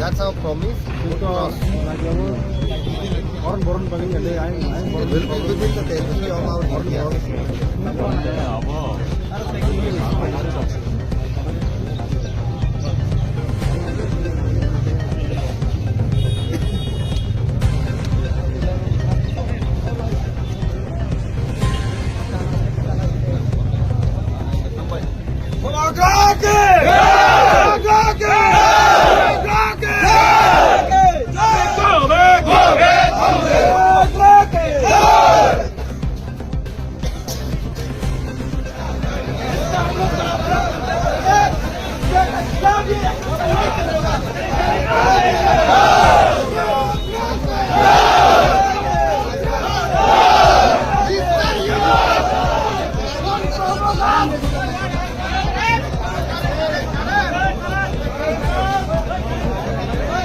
That's our promise. Will be within the territory of our India.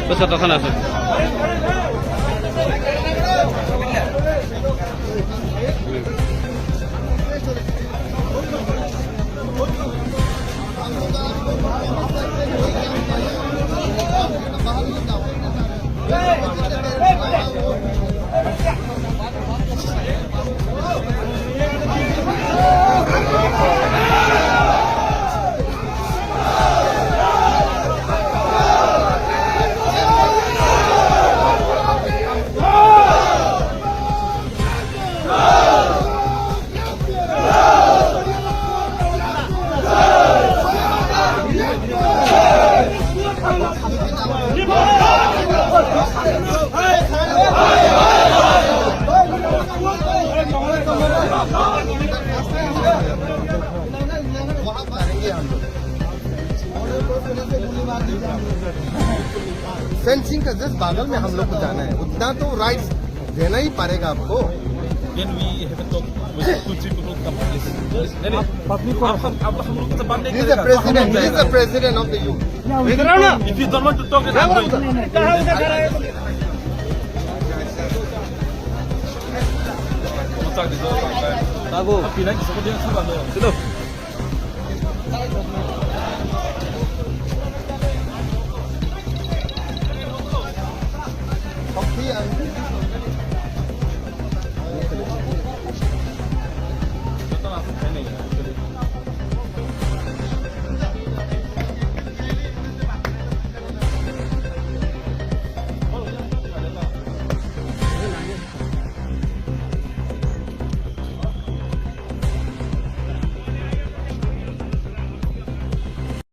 Besertasan asal. Fencing का just बागल में हम लोग को जाना है, उतना तो राइट्स देना ही पड़ेगा आपको। Then we have a talk with the two people who come to this. हम लोग से बात नहीं He is the president. He is the president of the youth. करेंगे। If you don't want to talk, then I'm going. Tago, pinag sa kanya sa ano. Sino?